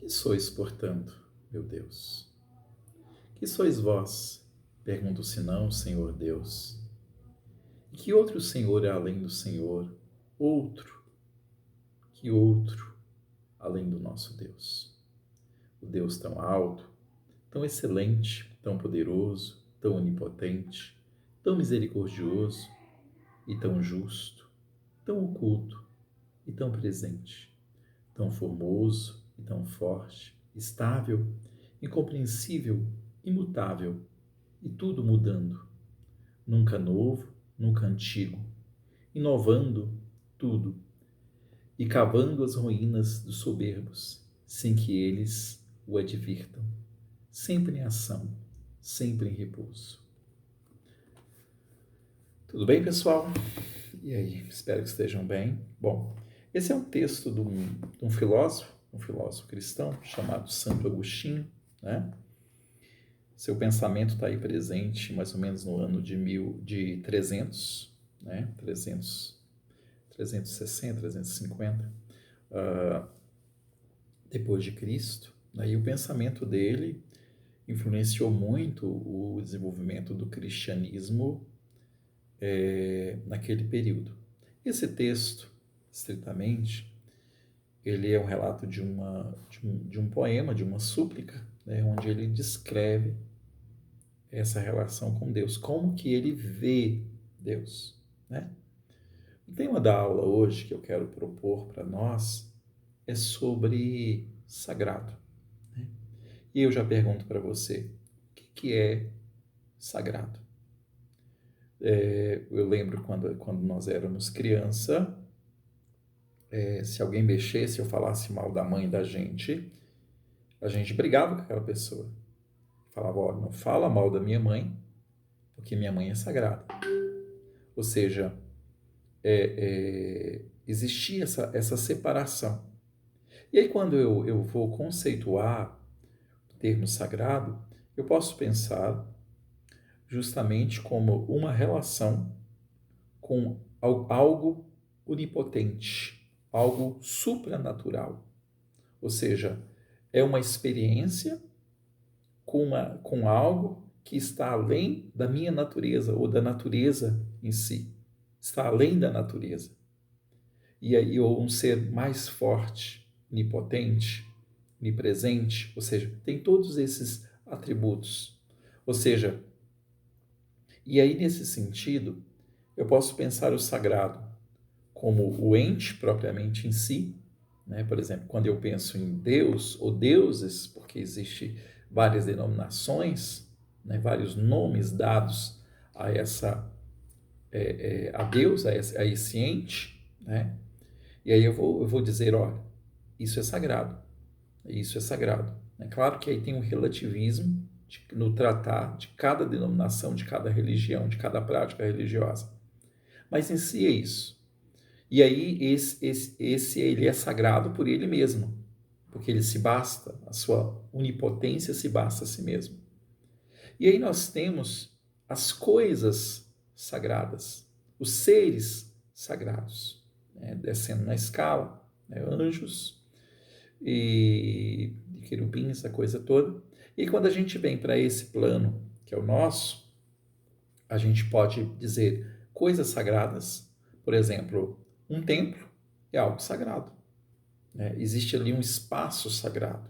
Que sois, portanto, meu Deus? Que sois vós? Pergunto senão, Senhor Deus. E que outro Senhor é além do Senhor? Outro, que outro, além do nosso Deus? O Deus tão alto, tão excelente, tão poderoso, tão onipotente, tão misericordioso e tão justo, tão oculto e tão presente, tão formoso e tão forte, estável, incompreensível, imutável, e tudo mudando, nunca novo, nunca antigo, inovando tudo e cavando as ruínas dos soberbos, sem que eles o advirtam, sempre em ação, sempre em repouso. Tudo bem, pessoal? E aí, espero que estejam bem. Bom, esse é um texto de um filósofo cristão chamado Santo Agostinho, né? Seu pensamento está aí presente mais ou menos no ano de 300, né? 360, 350, depois de Cristo. Né? E o pensamento dele influenciou muito o desenvolvimento do cristianismo naquele período. Esse texto, estritamente, ele é um relato de um poema, de uma súplica, né? Onde ele descreve essa relação com Deus, como que ele vê Deus, né? O tema da aula hoje que eu quero propor para nós é sobre sagrado, né? E eu já pergunto para você, o que é sagrado? Eu lembro quando nós éramos criança, se alguém mexesse ou falasse mal da mãe da gente, a gente brigava com aquela pessoa. Falava, ó, não fala mal da minha mãe, porque minha mãe é sagrada. Ou seja, existia essa separação. E aí, quando eu vou conceituar o termo sagrado, eu posso pensar justamente como uma relação com algo onipotente, algo supranatural. Ou seja, é uma experiência com algo que está além da minha natureza ou da natureza em si. Está além da natureza. E aí, ou um ser mais forte, onipotente, onipresente, ou seja, tem todos esses atributos. Ou seja, e aí nesse sentido, eu posso pensar o sagrado como o ente propriamente em si, né? Por exemplo, quando eu penso em Deus ou deuses, porque existe várias denominações, né? Vários nomes dados a a Deus, a esse ente, né? E aí eu vou dizer, olha, isso é sagrado, isso é sagrado. É claro que aí tem um relativismo no tratar de cada denominação, de cada religião, de cada prática religiosa. Mas em si é isso. E aí esse ele é sagrado por ele mesmo, porque ele se basta, a sua onipotência se basta a si mesmo. E aí nós temos as coisas sagradas, os seres sagrados, né? Descendo na escala, né? Anjos e querubins, a coisa toda. E quando a gente vem para esse plano, que é o nosso, a gente pode dizer coisas sagradas, por exemplo, um templo é algo sagrado, né? Existe ali um espaço sagrado,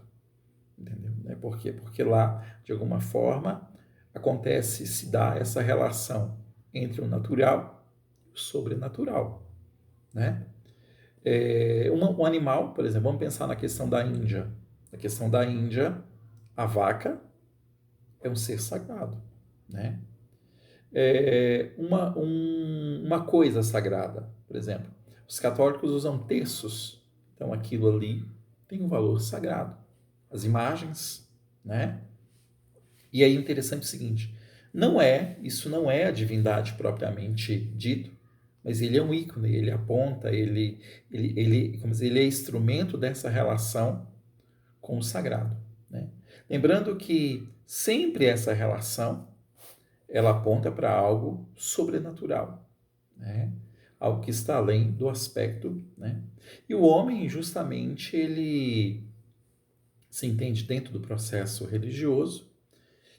entendeu? Por quê? Porque lá, de alguma forma, acontece, se dá essa relação entre o natural e o sobrenatural, né? Um animal, por exemplo, vamos pensar na questão da Índia. Na questão da Índia, a vaca é um ser sagrado, né? Uma coisa sagrada, por exemplo, os católicos usam terços, então aquilo ali tem um valor sagrado. As imagens, né? E aí é interessante o seguinte, isso não é a divindade propriamente dito, mas ele é um ícone, ele aponta, como dizer, ele é instrumento dessa relação com o sagrado, né? Lembrando que sempre essa relação ela aponta para algo sobrenatural, né? Algo que está além do aspecto, né? E o homem justamente ele se entende dentro do processo religioso,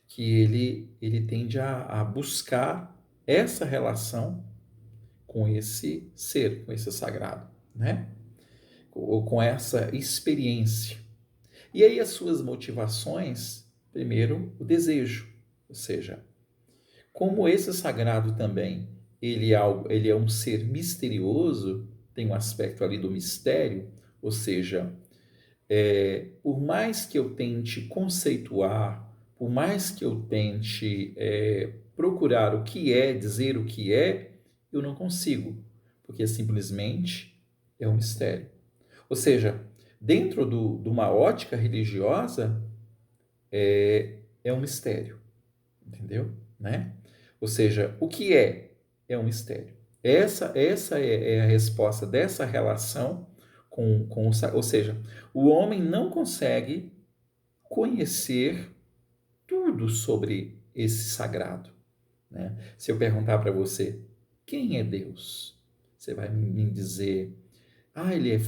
que ele tende a buscar essa relação com esse ser, com esse sagrado, né? Ou com essa experiência. E aí as suas motivações, primeiro, o desejo, ou seja, como esse sagrado também, ele é um ser misterioso, tem um aspecto ali do mistério, ou seja, por mais que eu tente conceituar, por mais que eu tente procurar o que é, dizer o que é, eu não consigo, porque simplesmente é um mistério. Ou seja, dentro de uma ótica religiosa, é um mistério, entendeu? Né? Ou seja, o que é? É um mistério. Essa é a resposta dessa relação com ou seja, o homem não consegue conhecer tudo sobre esse sagrado, né? Se eu perguntar para você, quem é Deus? Você vai me dizer, ele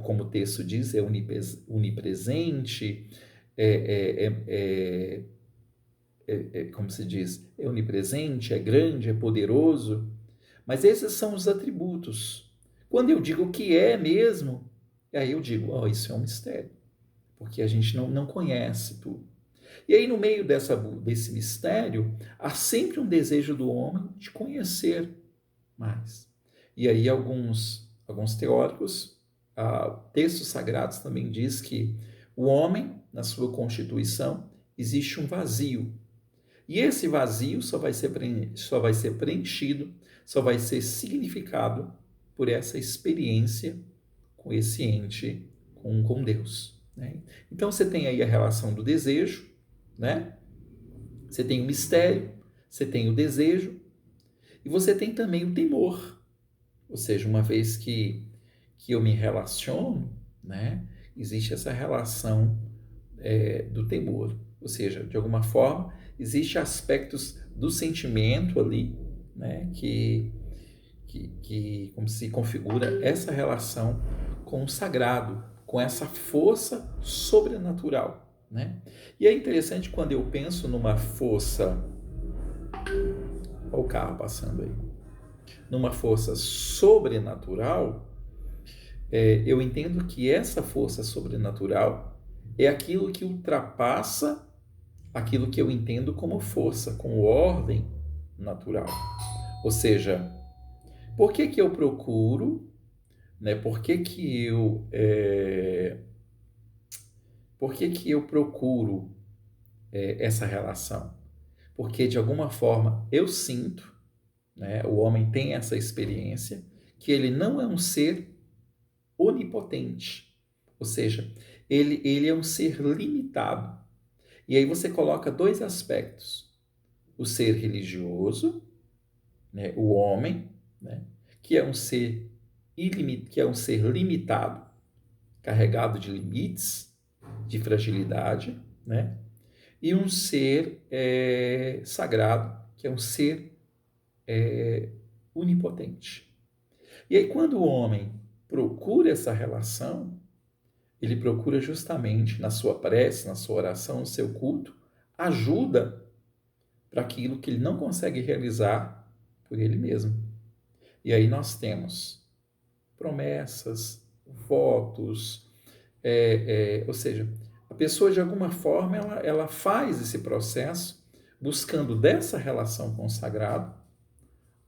como o texto diz, é onipresente, é, como se diz, é onipresente, é grande, é poderoso, mas esses são os atributos. Quando eu digo o que é mesmo, aí eu digo, isso é um mistério, porque a gente não conhece tudo. E aí, no meio desse mistério, há sempre um desejo do homem de conhecer mais. E aí, alguns teóricos, textos sagrados também diz que o homem, na sua constituição, existe um vazio. E esse vazio só vai ser preenchido, só vai ser significado por essa experiência com esse ente, com Deus. Né? Então você tem aí a relação do desejo, né? Você tem o mistério, você tem o desejo, e você tem também o temor. Ou seja, uma vez que eu me relaciono, né? Existe essa relação do temor. Ou seja, de alguma forma, existem aspectos do sentimento ali, né? Que como se configura essa relação com o sagrado, com essa força sobrenatural, né? E é interessante quando eu penso numa força, olha o carro passando aí, numa força sobrenatural, eu entendo que essa força sobrenatural é aquilo que ultrapassa aquilo que eu entendo como força, como ordem natural. Ou seja, por que que eu procuro, né? Por que que eu procuro essa relação? Porque de alguma forma eu sinto, né? O homem tem essa experiência que ele não é um ser onipotente, ou seja, ele é um ser limitado. E aí você coloca dois aspectos: o ser religioso, né? O homem, né? Que é um ser que é um ser limitado, carregado de limites, de fragilidade, né? E um ser sagrado, que é um ser onipotente. E aí, quando o homem procura essa relação, ele procura justamente na sua prece, na sua oração, no seu culto, ajuda para aquilo que ele não consegue realizar por ele mesmo. E aí nós temos promessas, votos, ou seja, a pessoa de alguma forma ela faz esse processo buscando dessa relação com o sagrado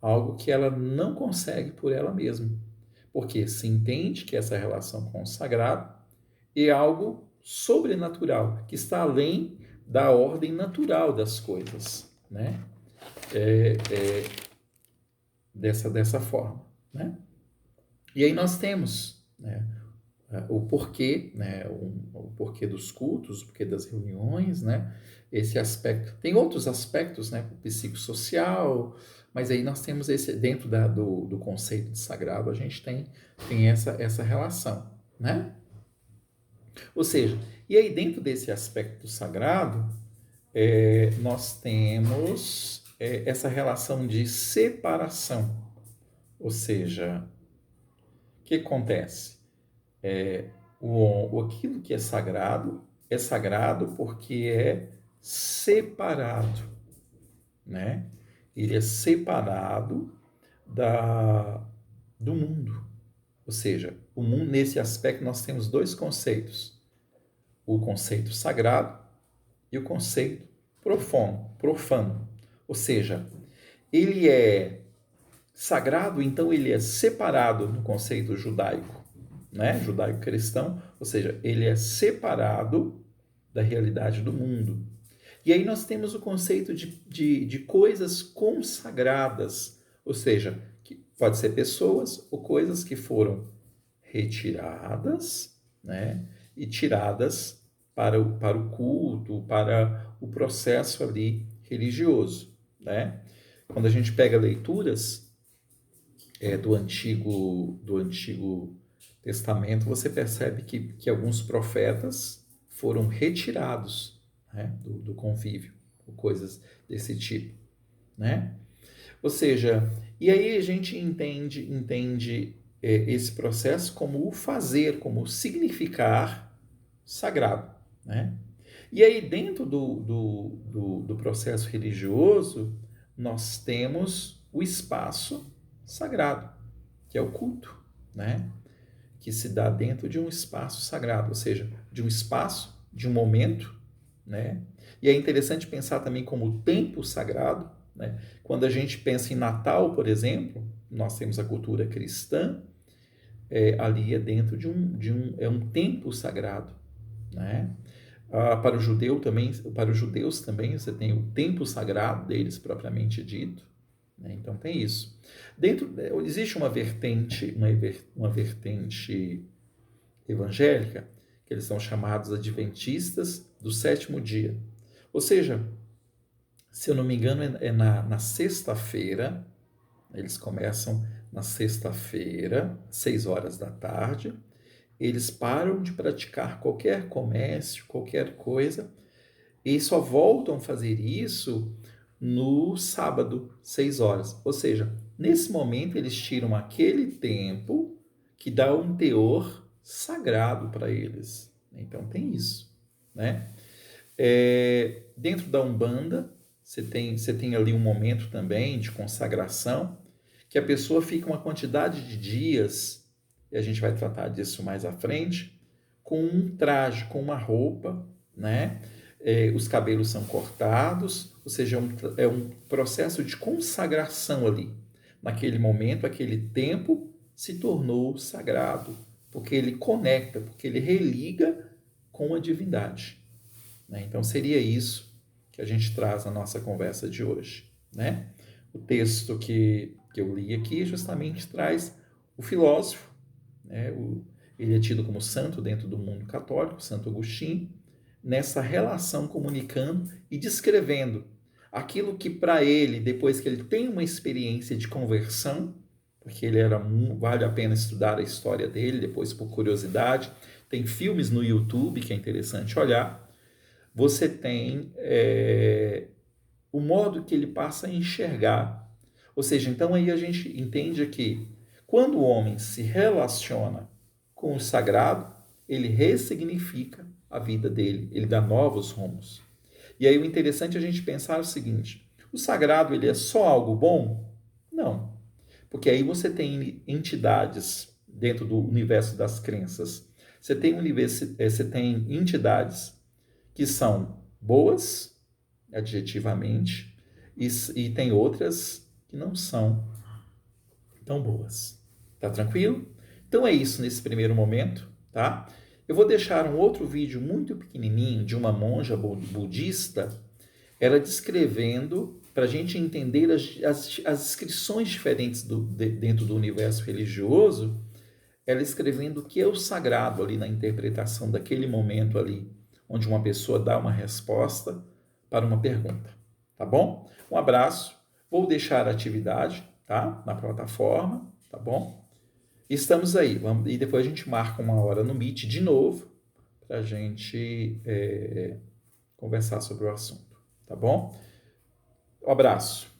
algo que ela não consegue por ela mesma, porque se entende que essa relação com o sagrado é algo sobrenatural, que está além da ordem natural das coisas, né? Dessa forma, né? E aí nós temos, né, o porquê, né, o porquê dos cultos, o porquê das reuniões, né, esse aspecto. Tem outros aspectos, né, o psicossocial, mas aí nós temos esse, dentro do conceito de sagrado, a gente tem essa relação, né? Ou seja, e aí dentro desse aspecto sagrado, nós temos essa relação de separação, ou seja, o que acontece? Aquilo que é sagrado é sagrado porque é separado, né? Ele é separado do mundo. Ou seja, o mundo, nesse aspecto, nós temos dois conceitos: o conceito sagrado e o conceito profano. Ou seja, ele é sagrado, então ele é separado no conceito judaico, né? Judaico-cristão, ou seja, ele é separado da realidade do mundo. E aí nós temos o conceito de coisas consagradas, ou seja, que pode ser pessoas ou coisas que foram retiradas, né? E tiradas para o culto, para o processo ali religioso, né? Quando a gente pega leituras do Antigo Testamento, você percebe que alguns profetas foram retirados, né, do convívio, ou coisas desse tipo, né? Ou seja, e aí a gente entende esse processo como o fazer, como o significar sagrado, né? E aí dentro do processo religioso, nós temos o espaço sagrado, que é o culto, né? Que se dá dentro de um espaço sagrado, ou seja, de um espaço, de um momento, né? E é interessante pensar também como o tempo sagrado, né? Quando a gente pensa em Natal, por exemplo, nós temos a cultura cristã, ali é dentro é um tempo sagrado, né? Para o judeu também, para os judeus também, você tem o tempo sagrado deles propriamente dito, né? Então tem isso. Existe uma vertente evangélica, que eles são chamados adventistas do sétimo dia. Ou seja, se eu não me engano, na sexta-feira, eles começam na sexta-feira, 6 horas da tarde, eles param de praticar qualquer comércio, qualquer coisa, e só voltam a fazer isso no sábado, 6 horas. Ou seja, nesse momento eles tiram aquele tempo que dá um teor sagrado para eles. Então tem isso, né? Dentro da Umbanda, você tem ali um momento também de consagração, que a pessoa fica uma quantidade de dias, e a gente vai tratar disso mais à frente, com um traje, com uma roupa, né? Os cabelos são cortados, ou seja, é um processo de consagração ali. Naquele momento, aquele tempo se tornou sagrado, porque ele conecta, porque ele religa com a divindade, né? Então seria isso que a gente traz na nossa conversa de hoje, né? O texto que eu li aqui justamente traz o filósofo, né? Ele é tido como santo dentro do mundo católico, Santo Agostinho, nessa relação comunicando e descrevendo aquilo que para ele, depois que ele tem uma experiência de conversão, porque vale a pena estudar a história dele, depois por curiosidade, tem filmes no YouTube que é interessante olhar, você tem o modo que ele passa a enxergar. Ou seja, então aí a gente entende que quando o homem se relaciona com o sagrado, ele ressignifica a vida dele, ele dá novos rumos. E aí o interessante é a gente pensar o seguinte: o sagrado ele é só algo bom? Não. Porque aí você tem entidades dentro do universo das crenças. Você tem entidades que são boas, adjetivamente, e tem outras que não são tão boas. Tá tranquilo? Então é isso nesse primeiro momento, tá? Eu vou deixar um outro vídeo muito pequenininho de uma monja budista, ela descrevendo, para a gente entender as descrições diferentes dentro do universo religioso, ela escrevendo o que é o sagrado ali na interpretação daquele momento ali, onde uma pessoa dá uma resposta para uma pergunta. Tá bom? Um abraço. Vou deixar a atividade, tá? Na plataforma, tá bom? Estamos aí. E depois a gente marca uma hora no Meet de novo para a gente conversar sobre o assunto. Tá bom? Um abraço.